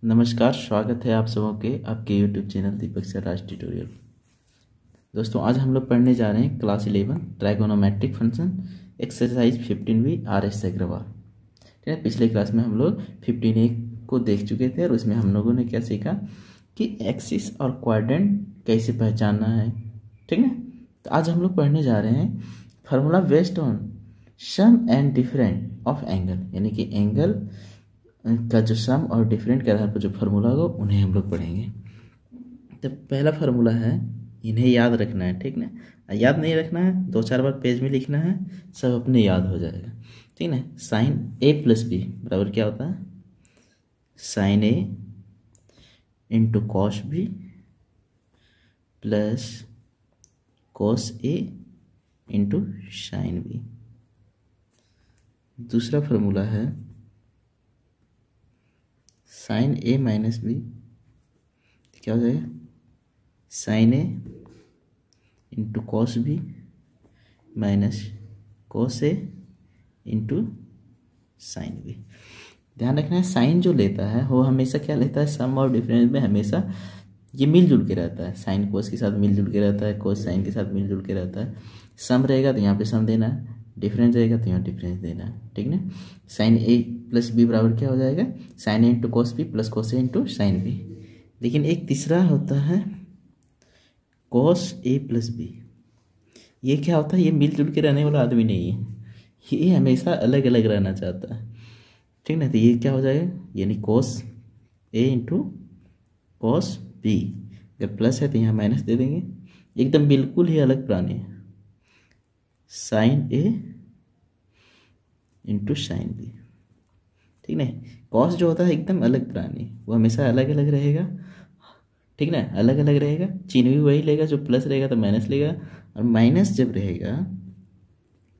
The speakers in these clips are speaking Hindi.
नमस्कार, स्वागत है आप सबों के आपके YouTube channel Deepak sir Raj tutorial. दोस्तों, आज हम लोग पढ़ने जा रहे हैं class 11 trigonometric function exercise 15B RS Agarwal. ठीक है, पिछले क्लास में हम लोग 15A को देख चुके थे और उसमें हम लोगों ने क्या सीखा कि एक्सिस और क्वाड्रेंट कैसे पहचानना है। ठीक है, तो आज हम लोग पढ़ने जा रहे हैं formula based on sum and different of angle, यानी कि एंगल का जो सम और डिफरेंट के आधार पर जो फार्मूला होगा उन्हें हम लोग पढ़ेंगे। तो पहला फार्मूला है, इन्हें याद रखना है। ठीक ना, याद नहीं रखना है, 2-4 बार पेज में लिखना है, सब अपने याद हो जाएगा। ठीक ना, साइन A प्लस बी बराबर क्या होता है, sine A into cos B plus cos A into sine B. दूसरा फार्मूला है साइन A माइनस बी, क्या हो जाएगा, sine A into cos B minus cos A into sine B. ध्यान रखना है, साइन जो लेता है वो हमेशा क्या लेता है, सम और डिफरेंस में हमेशा ये मिलजुल के रहता है। साइन कोस के साथ मिलजुल के रहता है, कोस साइन के साथ मिलजुल के रहता है। सम रहेगा तो यहाँ पे सम देना है, डिफरेंस रहेगा तो यहाँ डिफरेंस देना है। ठीक ना, साइन A प्लस बी बराबर क्या हो जाएगा, sine A into cos B plus cos A into sine B. लेकिन एक तीसरा होता है कॉस A प्लस बी। ये क्या होता है, ये मिलजुल के रहने वाला आदमी नहीं है, ये हमेशा अलग अलग रहना चाहता है। ठीक ना, तो ये क्या हो जाएगा, यानी cos A into cos B. अगर प्लस है तो यहाँ माइनस दे देंगे, एकदम बिल्कुल ही अलग प्राणी है, sine A into sine B. ठीक ना, कॉस जो होता है एकदम अलग प्राणी, वो हमेशा अलग अलग रहेगा। ठीक ना, अलग अलग रहेगा, चिन्ह भी वही लेगा, जो प्लस रहेगा तो माइनस लेगा, और माइनस जब रहेगा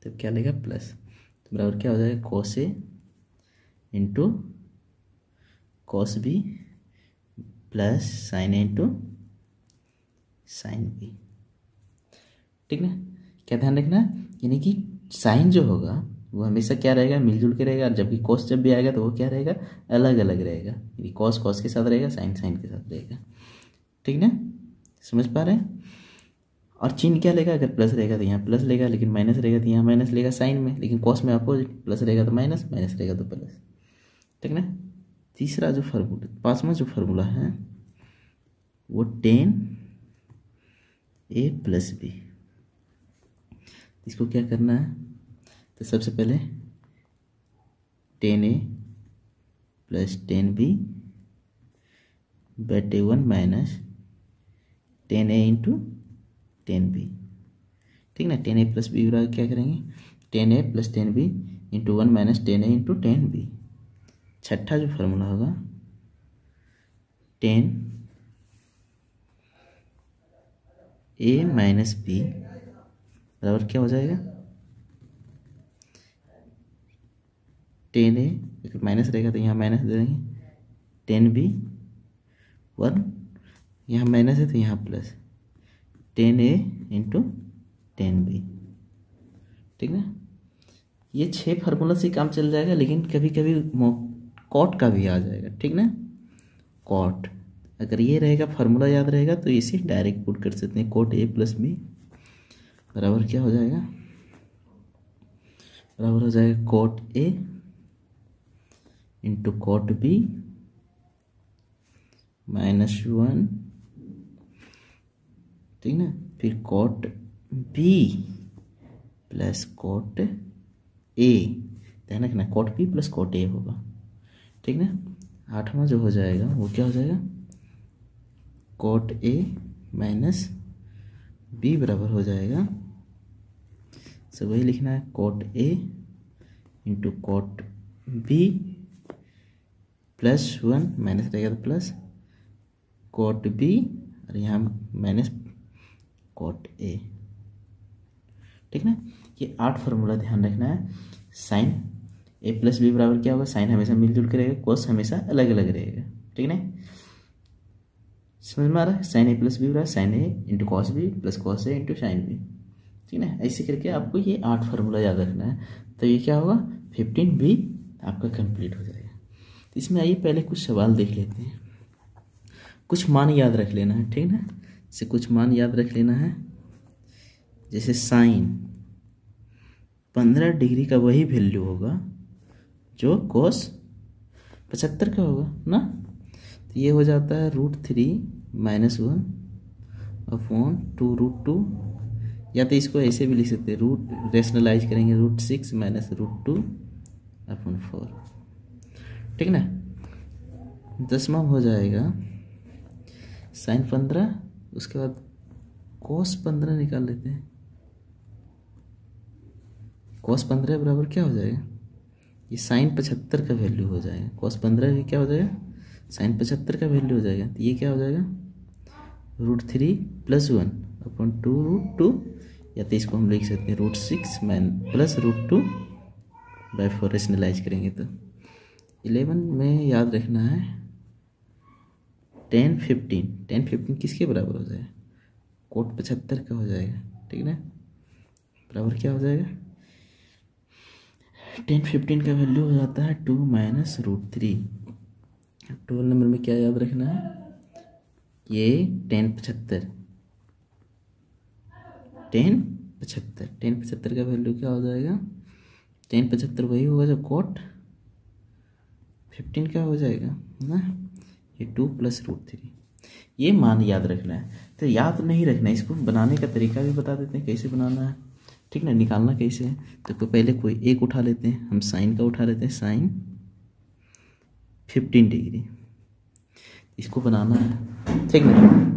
तब क्या लेगा, प्लस। तो बराबर क्या हो जाएगा, cos A into cos B plus sine A into sine B. ठीक ना, क्या ध्यान रखना, यानी कि साइन जो होगा वो हमेशा क्या रहेगा, मिलजुल के रहेगा, जबकि कॉस जब भी आएगा तो वो क्या रहेगा, अलग अलग रहेगा। यानी कॉस कॉस के साथ रहेगा, साइन साइन के साथ रहेगा। ठीक ना, समझ पा रहे हैं। और चिन्ह क्या लेगा, अगर प्लस रहेगा तो यहाँ प्लस लेगा, लेकिन माइनस रहेगा तो यहाँ माइनस लेगा साइन में, लेकिन कॉस में अपोजिट, प्लस रहेगा तो माइनस, माइनस रहेगा तो प्लस। ठीक ना, तीसरा जो फार्मूला, पांचवा जो फार्मूला है वो tan A प्लस बी। इसको क्या करना है, तो सबसे पहले tan A plus tan B बटे 1 minus tan A into tan B। ठीक ना, tan A प्लस बी बराबर क्या करेंगे, tan A plus tan B into 1 minus tan A into tan B। छठा जो फार्मूला होगा, tan A माइनस बी बराबर क्या हो जाएगा, tan A, अगर माइनस रहेगा तो यहाँ माइनस दे देंगे, tan B 1, यहाँ माइनस है तो यहाँ plus, tan A into tan B। ठीक ना, ये 6 फार्मूला से काम चल जाएगा, लेकिन कभी कभी कॉट का भी आ जाएगा। ठीक ना, कॉट, अगर ये रहेगा फार्मूला याद रहेगा तो इसे डायरेक्ट पुट कर सकते हैं, कॉट A प्लस बी बराबर क्या हो जाएगा, बराबर हो जाएगा cot A into cot B minus 1। ठीक ना, फिर cot B plus cot A, ध्यान रखना cot B plus cot A होगा। ठीक ना, आठवां जो हो जाएगा वो क्या हो जाएगा, कॉट A माइनस B बराबर हो जाएगा, सब वही लिखना है, cot A into cot B plus 1 minus रहेगा तो प्लस कॉट B, और यहाँ माइनस कॉट A। ठीक ना, ये 8 फार्मूला ध्यान रखना है। साइन A प्लस बी बराबर क्या होगा, साइन हमेशा मिलजुल के रहेगा, कोस हमेशा अलग अलग रहेगा। ठीक ना, समझ में आ रहा है, साइन A प्लस बी बराबर sine A into cos B plus cos A into sine B. ठीक ना, ऐसे करके आपको ये 8 फार्मूला याद रखना है, तो ये क्या होगा, 15B आपका कंप्लीट हो जाएगा। तो इसमें आइए पहले कुछ सवाल देख लेते हैं, कुछ मान याद रख लेना है, ठीक ना। जैसे कुछ मान याद रख लेना है, जैसे साइन 15 डिग्री का वही वैल्यू होगा जो कोस 75 का होगा ना। तो ये हो जाता है √3 - 1/2√2, या तो इसको ऐसे भी लिख सकते हैं, रूट रेशनलाइज करेंगे √6 - √2/4, ठीक ना। 10वां हो जाएगा साइन 15, उसके बाद कोस 15 निकाल लेते हैं। कोस 15 बराबर क्या हो जाएगा, ये साइन 75 का वैल्यू हो जाएगा। कोस 15 क्या हो जाएगा, साइन 75 का वैल्यू हो जाएगा। तो ये क्या हो जाएगा √3 + 1/2√2, या तो इसको हम लिख सकते हैं √6 + √2/4 रेशनलाइज करेंगे। तो 11 में याद रखना है 10 15 किसके बराबर हो जाएगा, कोट 75 का हो जाएगा, ठीक ना। बराबर क्या हो जाएगा 10 15 का वैल्यू हो जाता है 2 - √3। 12 नंबर में क्या याद रखना है, ये 10 75 का वैल्यू क्या हो जाएगा, 10 75 वही होगा जो कोट 15 का हो जाएगा ना। ये 2 + √3, ये मान याद रखना है। तो याद नहीं रखना है, इसको बनाने का तरीका भी बता देते हैं कैसे बनाना है, ठीक ना, निकालना कैसे है। तो पहले कोई एक उठा लेते हैं, हम साइन का उठा लेते हैं, साइन 15 डिग्री, इसको बनाना है, ठीक ना।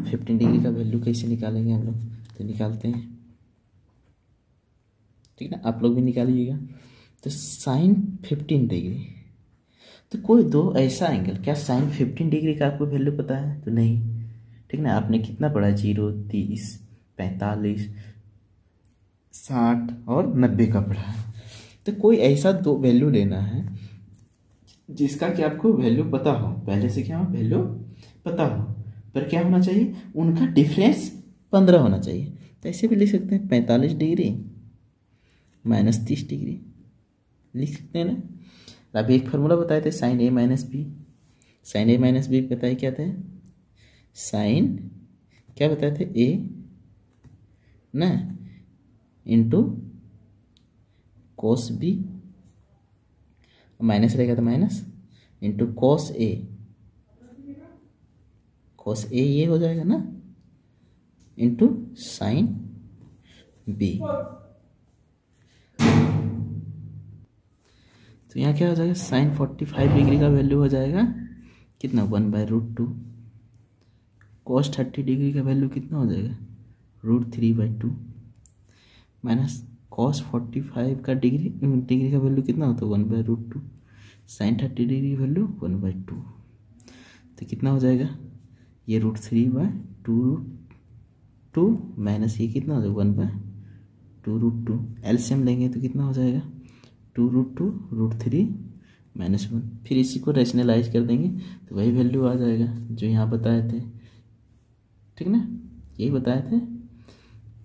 15 डिग्री का वैल्यू कैसे निकालेंगे हम लोग, तो निकालते हैं, ठीक ना, आप लोग भी निकालिएगा। तो साइन 15 डिग्री, तो कोई दो ऐसा एंगल, क्या साइन 15 डिग्री का आपको वैल्यू पता है, तो नहीं, ठीक ना। आपने कितना पढ़ा, 0 30 45 60 और 90 का पढ़ा है। तो कोई ऐसा दो वैल्यू लेना है जिसका कि आपको वैल्यू पता हो, पहले से क्या हो, वैल्यू पता हो, पर क्या होना चाहिए, उनका डिफरेंस 15 होना चाहिए। तो ऐसे भी लिख सकते हैं 45 डिग्री -30 डिग्री लिख सकते हैं ना। अभी एक फार्मूला बताए थे sine A - B, sine A - B बताए क्या थे, साइन क्या बताए थे, A ना इंटू कोस B, माइनस रहेगा तो माइनस, इंटू कोस A, ये हो जाएगा ना, इंटू साइन B। तो यहाँ क्या हो जाएगा, साइन 45 डिग्री का वैल्यू हो जाएगा कितना, 1/√2। कोस 30 डिग्री का वैल्यू कितना हो जाएगा, √3/2, माइनस कॉस 45 का डिग्री का वैल्यू कितना होता है, 1/√2। साइन 30 डिग्री की वैल्यू 1/2, तो कितना हो जाएगा, ये √3/2 माइनस ये कितना हो जाएगा 1/2√2। एलसीएम लेंगे तो कितना हो जाएगा 2√2 √3 - 1। फिर इसी को रैशनलाइज कर देंगे तो वही वैल्यू आ जाएगा जो यहाँ बताए थे, ठीक ना, यही बताए थे।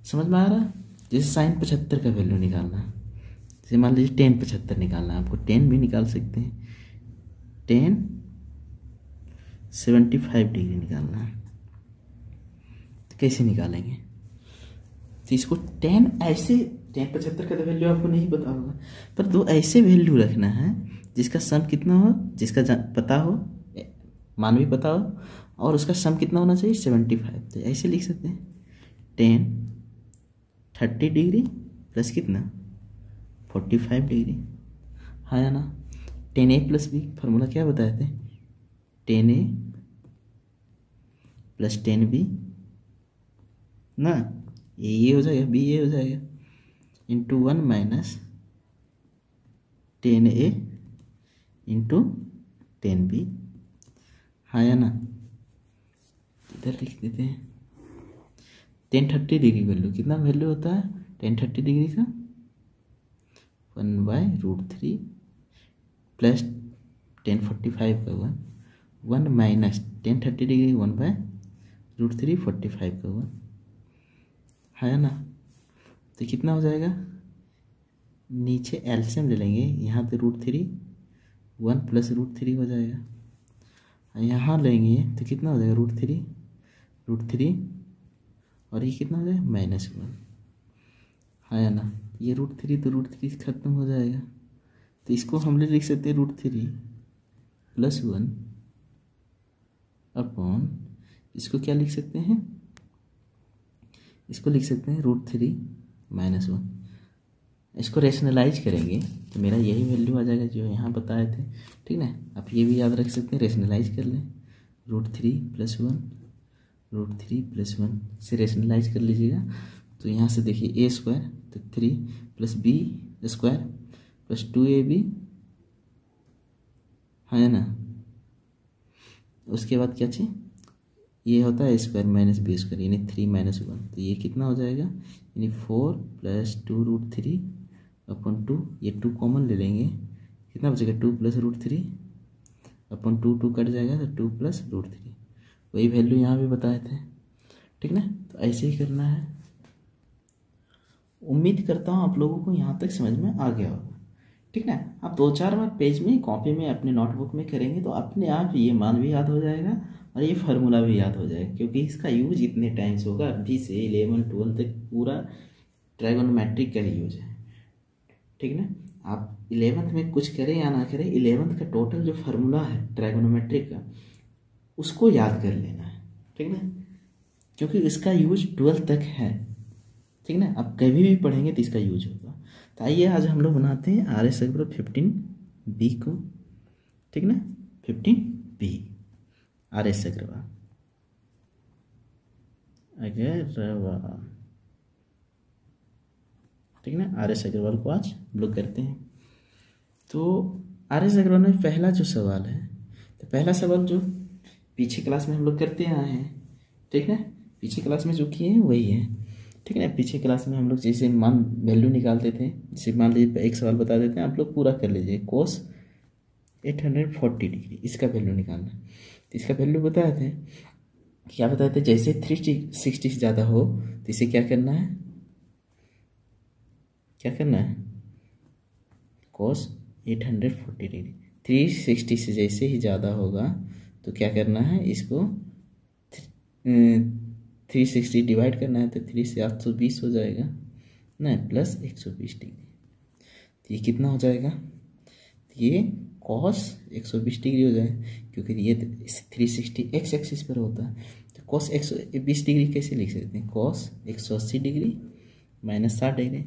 समझ में आ रहा है। जैसे साइन 75 का वैल्यू निकालना है, जैसे मान लीजिए 10 75 निकालना है आपको, 10 भी निकाल सकते हैं, 10 75 डिग्री निकालना है, तो कैसे निकालेंगे, तो इसको 10 ऐसे 10 75 का तो वैल्यू आपको नहीं पता होगा, पर दो ऐसे वैल्यू रखना है जिसका सम कितना हो, जिसका पता हो, मान भी पता हो, और उसका सम कितना होना चाहिए 75। तो ऐसे लिख सकते हैं 10 30 डिग्री प्लस कितना 45 डिग्री, हाँ या ना। 10A + B फार्मूला क्या बताए थे, 10A + 10B ना, ये हो जाएगा, B ये हो जाएगा, into 1 minus 10A into 10B, हाँ या ना। इधर लिख देते हैं 10 30 डिग्री वैल्यू, कितना वैल्यू होता है 10 30 डिग्री का 1/√3 प्लस 10 45 का 1 माइनस 10 30 डिग्री 1/√3 45 का 1, है ना। तो कितना हो जाएगा, नीचे एलसीएम ले लेंगे, यहाँ पे √3 1 + √3 हो जाएगा। यहाँ लेंगे तो कितना हो जाएगा, √3 और ये कितना हो जाएगा, -1। हाँ या ना, ये √3 तो √3 खत्म हो जाएगा, तो इसको हम लोग लिख सकते हैं √3 + 1 अपॉन, इसको क्या लिख सकते हैं, इसको लिख सकते हैं √3 - 1। इसको रेशनलाइज करेंगे तो मेरा यही वैल्यू आ जाएगा जो यहाँ बताए थे, ठीक ना। आप ये भी याद रख सकते हैं, रेशनलाइज कर लें, √3 + 1 से रेशनलाइज कर लीजिएगा। तो यहाँ से देखिए a² तो 3 + b² + 2ab, है ना। उसके बाद क्या चाहिए, ये होता है स्क्वायर - b² यानी 3 - 1, तो ये कितना हो जाएगा, यानी 4 + 2√3 अपॉन 2, ये 2 कॉमन ले लेंगे, कितना बचेगा, 2 + √3 अपॉन 2 कट जाएगा तो 2 + √3, वही वैल्यू यहाँ भी बताए थे, ठीक ना। तो ऐसे ही करना है। उम्मीद करता हूँ आप लोगों को यहाँ तक समझ में आ गया होगा, ठीक ना। आप 2-4 बार पेज में, कॉपी में, अपने नोटबुक में करेंगे तो अपने आप ये मान भी याद हो जाएगा और ये फार्मूला भी याद हो जाएगा, क्योंकि इसका यूज इतने टाइम्स होगा, अभी से 11-12 तक पूरा ट्राइगोनोमेट्रिक का ही यूज है, ठीक ना। आप 11th में कुछ करें या ना करें, 11th का टोटल जो फार्मूला है ट्राइगोनोमेट्रिक का, उसको याद कर लेना है, ठीक ना, क्योंकि इसका यूज 12th तक है, ठीक ना। आप कभी भी पढ़ेंगे तो इसका यूज होगा। तो आइए आज हम लोग बनाते हैं RS अग्रवाल 15B को, ठीक ना, 15B RS अग्रवाल, ठीक ना। RS अग्रवाल को आज हम लोग करते हैं। तो RS अग्रवाल में पहला जो सवाल है, तो पहला सवाल जो पीछे क्लास में हम लोग करते आए हैं, ठीक है, पीछे क्लास में जो किए हैं वही है, ठीक है ना। पीछे क्लास में हम लोग जैसे मान वैल्यू निकालते थे, जैसे मान लीजिए एक सवाल बता देते हैं, आप लोग पूरा कर लीजिए, cos 840 डिग्री, इसका वैल्यू निकालना। तो इसका वैल्यू बताए थे, क्या बताए थे, जैसे 360 से ज़्यादा हो तो इसे क्या करना है, cos 840 डिग्री, 360 से जैसे ही ज़्यादा होगा तो क्या करना है, इसको 360 डिवाइड करना है, तो 3 से 820 हो जाएगा ना, प्लस 120 डिग्री, तो ये कितना हो जाएगा, ये cos 120 डिग्री हो जाएगा, क्योंकि ये 360 x एक्सिस पर होता है। तो cos 120 डिग्री कैसे लिख सकते हैं, cos 180 डिग्री - 60 डिग्री,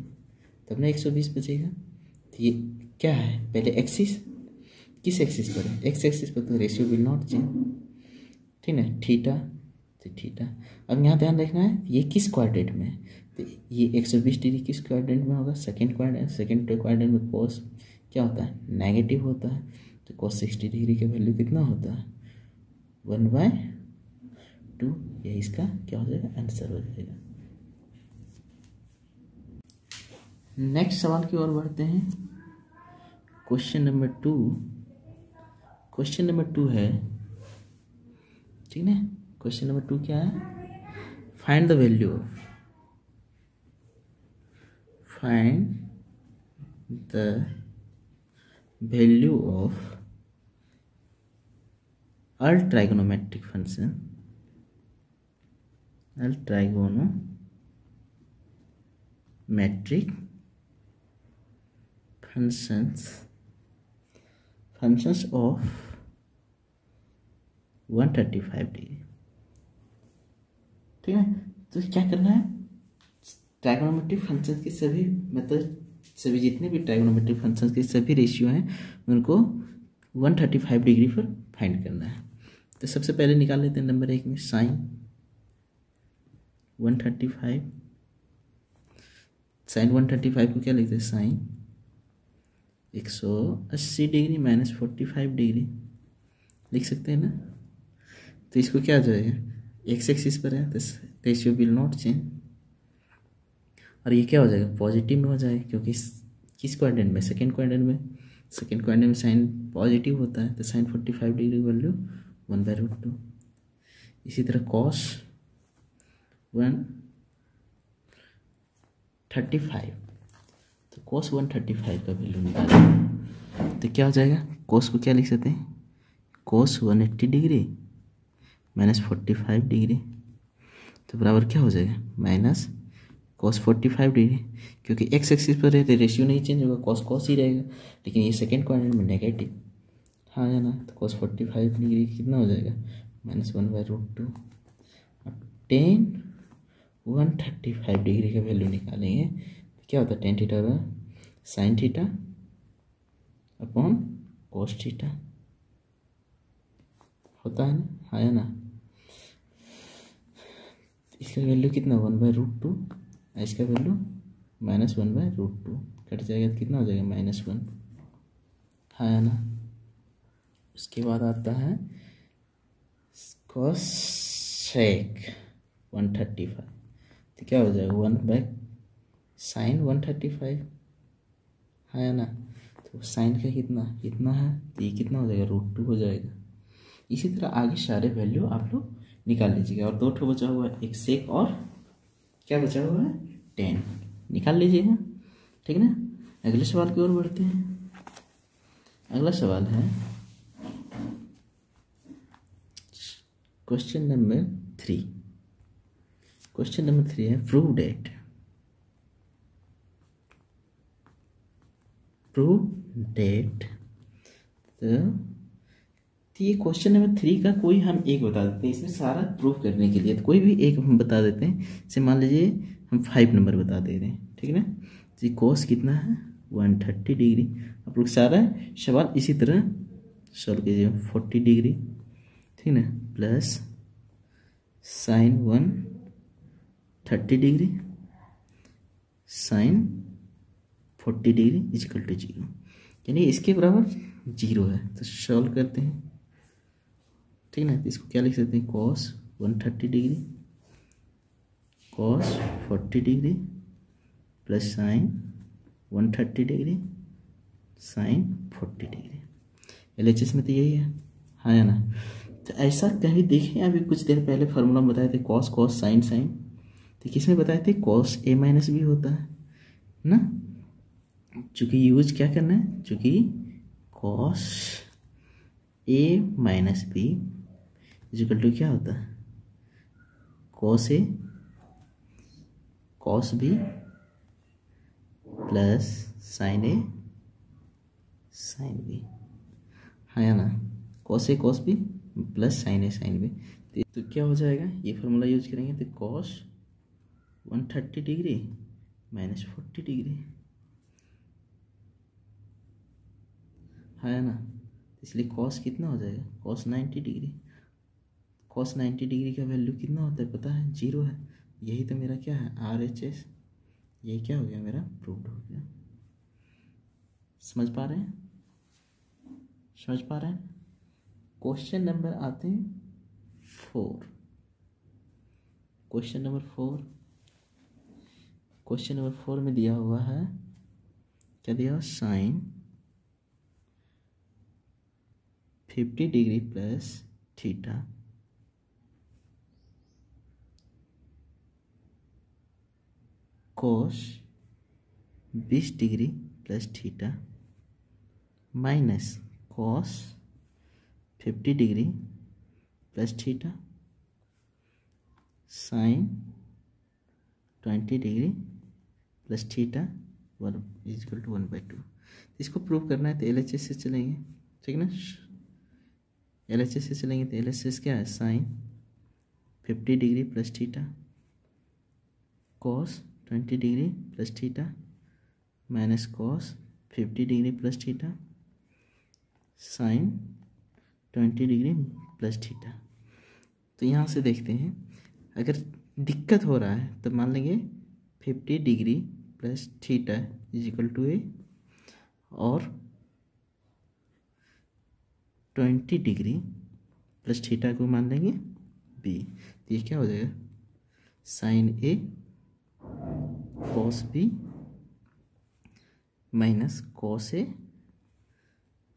तब ना 120 बचेगा। तो ये क्या है, पहले एक्सिस किस एक्सिस पर है, x एक्सिस पर, तो रेशियो विल नॉट चेंज, ठीक है, थीटा, तो थीटा। अब यहाँ ध्यान रखना है ये किस क्वाड्रेंट में है, तो ये 120 डिग्री किस क्वाड्रेंट में होगा, सेकंड क्वाड्रेंट में cos क्या होता है, नेगेटिव होता है, तो cos 60 डिग्री का वैल्यू कितना होता है, 1/2, यही इसका क्या हो जाएगा, आंसर हो जाएगा। नेक्स्ट सवाल की ओर बढ़ते हैं। क्वेश्चन नंबर 2 है, ठीक है। क्वेश्चन नंबर 2 क्या है, find the value of all trigonometric functions of 135 degree, ठीक है। तो क्या करना है, ट्राइगोनोमेट्रिक फंक्शन के सभी, मतलब सभी जितने भी ट्राइगोनोमेट्रिक फंक्शन के सभी रेशियो हैं उनको 135 डिग्री पर फाइंड करना है। तो सबसे पहले निकाल लेते हैं नंबर 1 में sin 135, sin 135 को क्या लिखते हैं, sin 180 डिग्री - 45 डिग्री लिख सकते हैं ना। तो इसको क्या आ जाएगा, x एक्सिस पर है तो रेशियो विल नॉट चेंज, और ये क्या हो जाएगा, पॉजिटिव में हो जाएगा, क्योंकि किस क्वाड्रेंट में, सेकंड क्वाड्रेंट में साइन पॉजिटिव होता है, तो साइन 45 डिग्री वैल्यू 1/√2। इसी तरह cos 135, तो cos 135 का वैल्यू निकालेंगे, तो क्या हो जाएगा, कोस को क्या लिख सकते हैं, कोस 180 डिग्री माइनस 45 डिग्री, तो बराबर क्या हो जाएगा, माइनस कॉस 45 डिग्री, क्योंकि एक्स एक्सिस पर रहते रेशियो नहीं चेंज होगा, कॉस कॉस ही रहेगा, लेकिन ये सेकेंड क्वाड्रेंट में नेगेटिव, हाँ है ना, तो कॉस 45 डिग्री कितना हो जाएगा, -1/√2। अब टेन 135 डिग्री का वैल्यू निकालेंगे तो क्या होता है, टेन थीटा होगा sine theta upon cos theta, होता है ना, हाँ है ना। इसका वैल्यू कितना 1/√2, इसका वैल्यू -1/√2, कट जाएगा तो कितना हो जाएगा -1, हाँ है ना। उसके बाद आता है कॉस सेक 135, तो क्या हो जाएगा 1/sin 135, है ना। तो साइन का कितना है, तो ये कितना हो जाएगा √2 हो जाएगा। इसी तरह आगे सारे वैल्यू आप लोग निकाल लीजिएगा। और दो ठो बचा हुआ है, एक सेक और क्या बचा हुआ है, टेन, निकाल लीजिएगा, ठीक है ना। अगले सवाल की ओर बढ़ते हैं। अगला सवाल है क्वेश्चन नंबर 3। क्वेश्चन नंबर 3 है प्रूव डेट तो ये क्वेश्चन नंबर 3 का कोई हम एक बता देते हैं, इसमें सारा प्रूफ करने के लिए तो कोई भी एक हम बता देते हैं। जैसे मान लीजिए हम 5 नंबर बता दे रहे हैं, ठीक है ना। जी कोस कितना है 130 डिग्री, आप लोग सारा सवाल इसी तरह सॉल्व कीजिए। 40 डिग्री, ठीक ना, plus sine 130 degree sine 40 degree equal to 0, यानी इसके बराबर 0 है। तो सॉल्व करते हैं, ठीक ना। तो इसको क्या लिख सकते हैं, cos 130 degree cos 40 degree plus sine 130 degree sine 40 degree. LHS में तो यही है, हाँ या ना। तो ऐसा कहीं देखें, अभी कुछ देर पहले फार्मूला में बताए थे कॉस कॉस साइन साइन, तो किस में बताए थे, कॉस A माइनस बी होता है ना। चूँकि यूज क्या करना है, चूँकि cos A minus B equal to क्या होता है, cos A cos B plus sine A sine B, हाँ या ना। Cos A cos B plus sine A sine B, तो क्या हो जाएगा, ये फार्मूला यूज करेंगे तो कॉस 130 डिग्री माइनस 40 डिग्री, है ना। इसलिए कॉस कितना हो जाएगा, कॉस 90 डिग्री। कॉस 90 डिग्री का वैल्यू कितना होता है पता है, 0 है। यही तो मेरा क्या है RHS, यही क्या हो गया मेरा प्रूव्ड हो गया। समझ पा रहे हैं, समझ पा रहे हैं। क्वेश्चन नंबर आते हैं 4। क्वेश्चन नंबर 4, क्वेश्चन नंबर 4 में दिया हुआ है, क्या दिया हुआ, sine 50 degree plus theta cos 20 degree plus theta minus cos 50 degree plus theta sine 20 degree plus theta 1 equal to 1/2। इसको प्रूव करना है तो LHS से चलेंगे, ठीक ना। LHS से चलेंगे तो LHS क्या है, sine 50 degree plus theta cos 20 degree plus theta minus cos 50 degree plus theta sine 20 degree plus theta. तो यहाँ से देखते हैं, अगर दिक्कत हो रहा है तो मान लेंगे 50 degree plus theta is equal to A और 20 डिग्री प्लस थीटा को मान लेंगे B। तो ये क्या हो जाएगा, sine A cos B minus cos A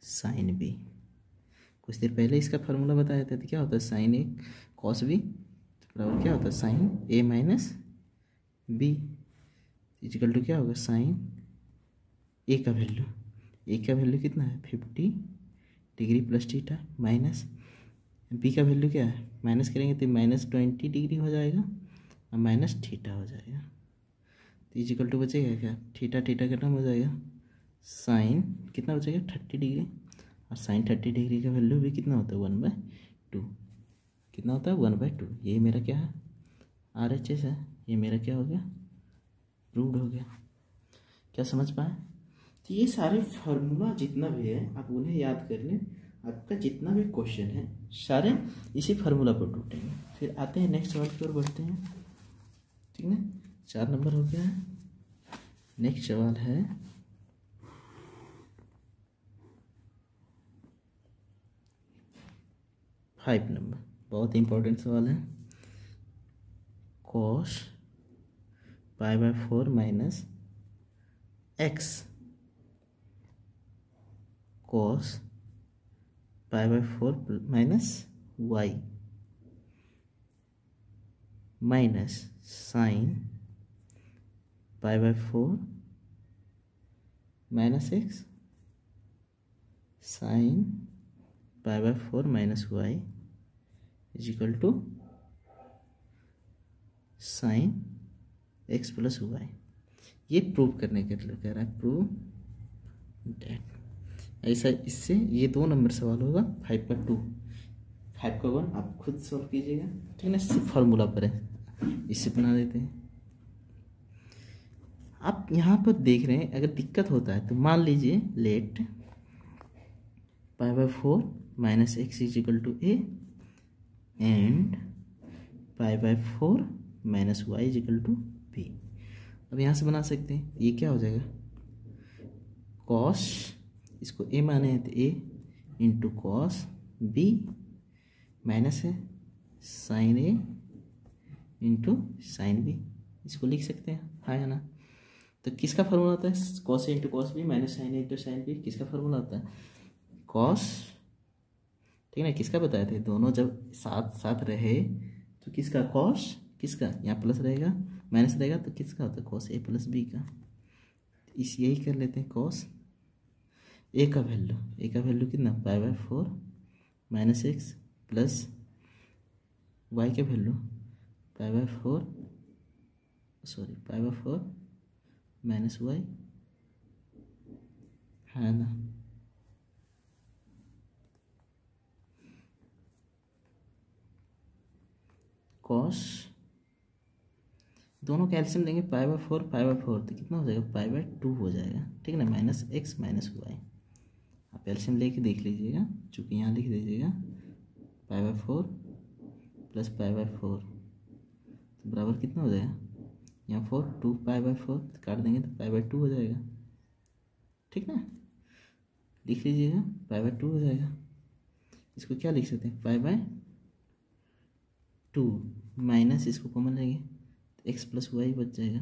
sine B। कुछ देर पहले इसका फार्मूला बताया था, तो क्या होता है साइन A कॉस B बराबर क्या होता है sine A minus B equal to क्या होगा, साइन A का वैल्यू ए का वैल्यू कितना है 50 degree plus theta minus B का वैल्यू क्या है, माइनस करेंगे तो -20 डिग्री हो जाएगा और माइनस थीटा हो जाएगा। तो इज इक्वल टू बचेगा क्या, थीटा थीटा का टर्म हो जाएगा साइन कितना बचेगा 30 डिग्री, और साइन 30 डिग्री का वैल्यू भी कितना होता है 1/2, कितना होता है 1/2। ये मेरा क्या है RHS है, ये मेरा क्या हो गया प्रूव्ड हो गया। क्या समझ पाए? तो ये सारे फार्मूला जितना भी है आप उन्हें याद कर लें, आपका जितना भी क्वेश्चन है सारे इसी फार्मूला पर टूटेंगे। फिर आते हैं नेक्स्ट सवाल की ओर बढ़ते हैं, ठीक है। 4 नंबर हो गया है। नेक्स्ट सवाल है 5 नंबर, बहुत इंपॉर्टेंट सवाल है। cos π/4 minus x cos π/4 minus y minus sine π/4 minus x sine π/4 minus y is equal to sine x plus Y. ये प्रूव करने के लिए कह रहा है, प्रूव डैट। ऐसा इससे ये 2 नंबर सवाल होगा 5 का 2, 5 का 1 आप खुद सॉल्व कीजिएगा, ठीक है ना। सिर्फ फार्मूला पर है, इससे बना देते हैं। आप यहाँ पर देख रहे हैं, अगर दिक्कत होता है तो मान लीजिए let π/4 minus x is equal to a and π/4 minus y is equal to b। अब यहाँ से बना सकते हैं, ये क्या हो जाएगा cos, इसको a माने हैं तो a into cos b minus है sine a into sine b, इसको लिख सकते हैं, हाँ या ना। तो किसका फार्मूला होता है cos a into cos b minus sine a into sine b, किसका फार्मूला होता है cos, ठीक है ना। किसका बताए थे, दोनों जब साथ साथ रहे तो किसका cos, किसका यहाँ प्लस रहेगा माइनस रहेगा तो किसका होता है cos a प्लस b का। इस यही कर लेते हैं cos a का वैल्यू कितना π/4 माइनस x प्लस y का वैल्यू π/4 माइनस y, है ना। cos दोनों कैल्शियम लेंगे π/4 तो कितना हो जाएगा π/2 हो जाएगा, ठीक है ना, माइनस x माइनस y। आप कैल्शियम लेके देख लीजिएगा, चूँकि यहाँ लिख दीजिएगा π/4 प्लस π/4 तो बराबर कितना हो जाएगा, यहाँ 4 2 π/4 काट देंगे तो π/2 हो जाएगा, ठीक ना। लिख लीजिएगा π/2 हो जाएगा। इसको क्या लिख सकते हैं π/2 माइनस इसको कॉमन लेंगे तो x प्लस वाई बच जाएगा,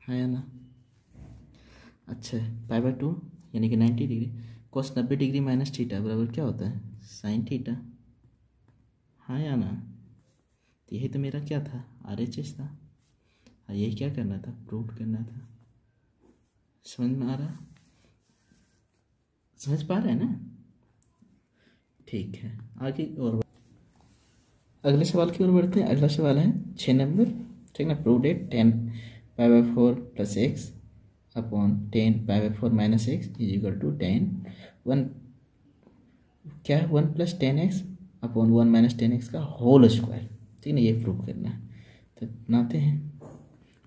है ना। अच्छा π/2 यानी कि 90 degree, cos 90 degree minus theta बराबर क्या होता है साइन थीटा, हाँ या ना। तो यही तो मेरा क्या था RHS था, और यही क्या करना था प्रूव करना था। समझ में आ रहा, समझ पा रहे हैं ना, ठीक है। आगे और अगले सवाल की ओर बढ़ते हैं। अगला सवाल है 6 नंबर, ठीक ना। Prove that 10 π/4 plus x upon 10 π/4 minus x is equal to 10 1 क्या है 1 plus 10x upon 1 minus 10x का होल स्क्वायर, ठीक ना। ये प्रूव करना है, तो बनाते हैं।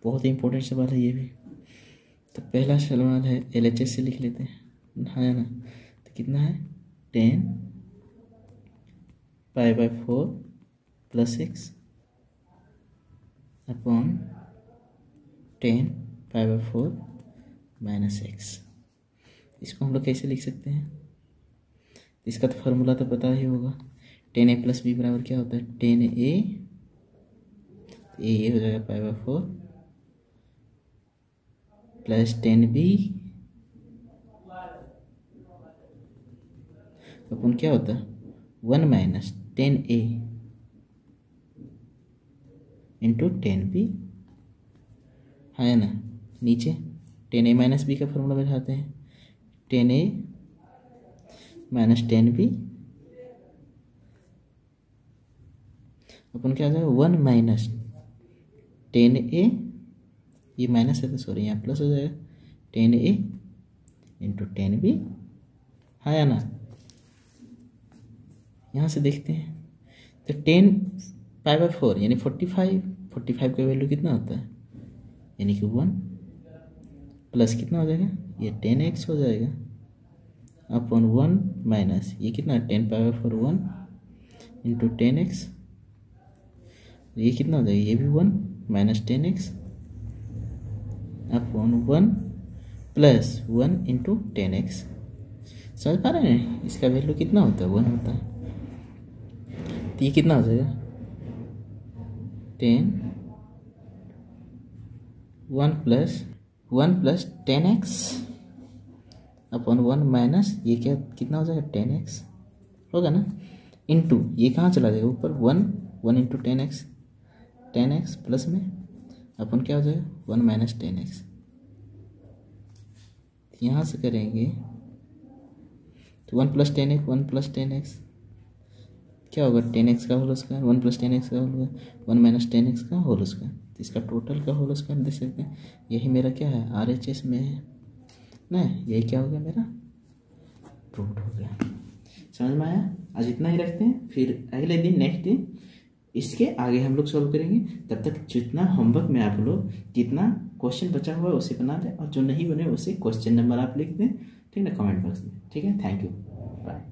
बहुत ही इंपॉर्टेंट सवाल है ये भी। तो पहला सवाल है LHS से लिख लेते हैं, है ना। तो कितना है 10 π/4 plus x upon 10 π/4 minus x। इसको हम लोग कैसे लिख सकते हैं, इसका तो फार्मूला तो पता ही होगा, 10a प्लस b बराबर क्या होता है 10a, ये हो जाएगा π/4 प्लस 10b अपन क्या होता है 1 माइनस 10a इंटू 10b, है ना। नीचे 10a माइनस बी का फॉर्मूला बैठाते हैं, 10a माइनस 10b अपन क्या आ जाएगा 1 माइनस 10a, ये माइनस है तो सॉरी यहाँ प्लस हो जाएगा 10a इंटू 10b, हाँ या ना। यहाँ से देखते हैं तो 10π/4 यानी 45 का वैल्यू कितना होता है, यानी कि 1 प्लस कितना हो जाएगा, ये 10x हो जाएगा अपॉन 1 माइनस ये कितना 10π/4 1 इंटू 10x, ये कितना हो जाएगा, ये भी 1 minus 10x upon 1 plus 1 into 10x। समझ पा रहे हैं, इसका वैल्यू कितना होता है 1 होता है, तो ये कितना हो जाएगा 10 1 प्लस 10x अपॉन 1 माइनस ये क्या कितना हो जाएगा 10x होगा ना, इंटू ये कहाँ चला जाएगा ऊपर 1 इंटू 10x प्लस में अपन क्या हो जाएगा 1 माइनस 10x। यहाँ से करेंगे तो 1 प्लस 10x क्या होगा 10x का होल स्क्वायर, 1 प्लस 10x का होल 1 माइनस 10x का होल स्क्वायर, तो इसका टोटल का होल स्क्वायर देख सकते हैं। यही मेरा क्या है RHS में है ना, यही क्या हो गया मेरा प्रूव्ड हो गया। समझ में आया। आज इतना ही रखते हैं, फिर अगले दिन नेक्स्ट दिन इसके आगे हम लोग सॉल्व करेंगे। तब तक जितना होमवर्क में आप लोग जितना क्वेश्चन बचा हुआ है उसे बना दें, और जो नहीं बने उसे क्वेश्चन नंबर आप लिख दें, ठीक है ना, कमेंट बॉक्स में। ठीक है, थैंक यू, बाय।